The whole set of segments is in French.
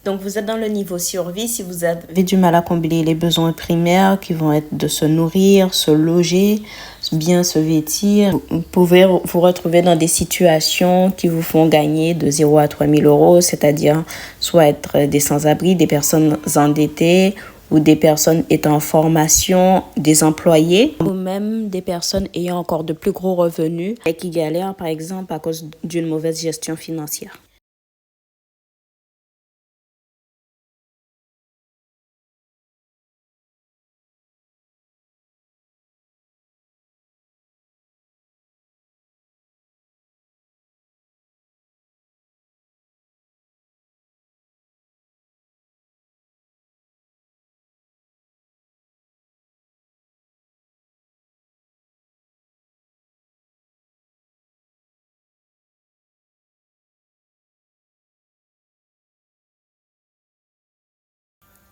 Donc, vous êtes dans le niveau survie si vous avez du mal à combler les besoins primaires qui vont être de se nourrir, se loger, bien se vêtir. Vous pouvez vous retrouver dans des situations qui vous font gagner de 0 à 3 000 euros, c'est-à-dire soit être des sans-abri, des personnes endettées ou des personnes étant en formation, des employés ou même des personnes ayant encore de plus gros revenus et qui galèrent par exemple à cause d'une mauvaise gestion financière.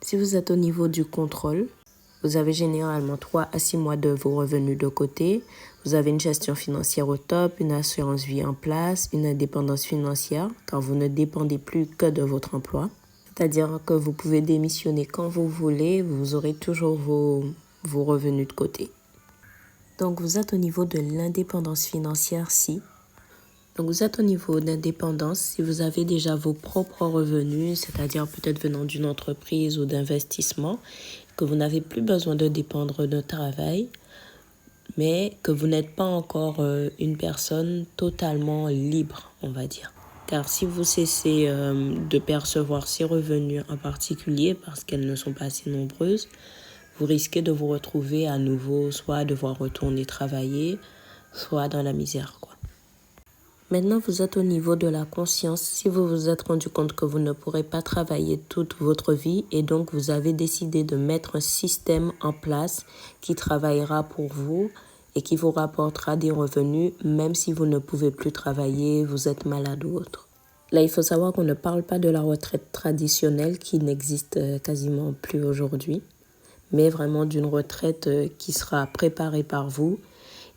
Si vous êtes au niveau du contrôle, vous avez généralement 3 à 6 mois de vos revenus de côté. Vous avez une gestion financière au top, une assurance vie en place, une indépendance financière car vous ne dépendez plus que de votre emploi. C'est-à-dire que vous pouvez démissionner quand vous voulez, vous aurez toujours vos revenus de côté. Donc vous êtes au niveau de l'indépendance financière si. Donc vous êtes au niveau d'indépendance si vous avez déjà vos propres revenus, c'est-à-dire peut-être venant d'une entreprise ou d'investissement, que vous n'avez plus besoin de dépendre d'un travail, mais que vous n'êtes pas encore une personne totalement libre, on va dire. Car si vous cessez de percevoir ces revenus en particulier, parce qu'elles ne sont pas assez nombreuses, vous risquez de vous retrouver à nouveau soit à devoir retourner travailler, soit dans la misère, quoi. Maintenant, vous êtes au niveau de la conscience. Si vous vous êtes rendu compte que vous ne pourrez pas travailler toute votre vie et donc vous avez décidé de mettre un système en place qui travaillera pour vous et qui vous rapportera des revenus même si vous ne pouvez plus travailler, vous êtes malade ou autre. Là, il faut savoir qu'on ne parle pas de la retraite traditionnelle qui n'existe quasiment plus aujourd'hui, mais vraiment d'une retraite qui sera préparée par vous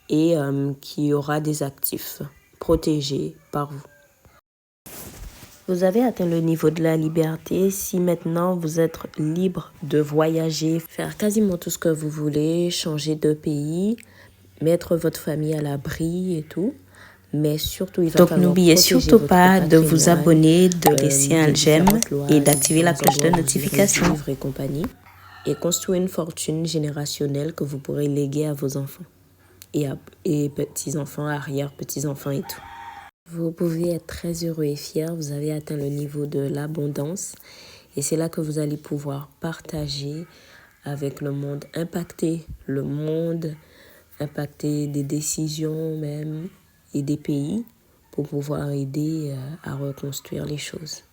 et qui aura des actifs protégé par vous. Vous avez atteint le niveau de la liberté si maintenant vous êtes libre de voyager, faire quasiment tout ce que vous voulez, changer de pays, mettre votre famille à l'abri et tout. Mais surtout, il va falloir n'oubliez surtout pas de vous abonner, de laisser un j'aime et d'activer la cloche de notification. Et compagnie. Et construire une fortune générationnelle que vous pourrez léguer à vos enfants. Et petits-enfants, arrière-petits-enfants et tout. Vous pouvez être très heureux et fier, vous avez atteint le niveau de l'abondance et c'est là que vous allez pouvoir partager avec le monde, impacter le monde, impacter des décisions même et des pays pour pouvoir aider à reconstruire les choses.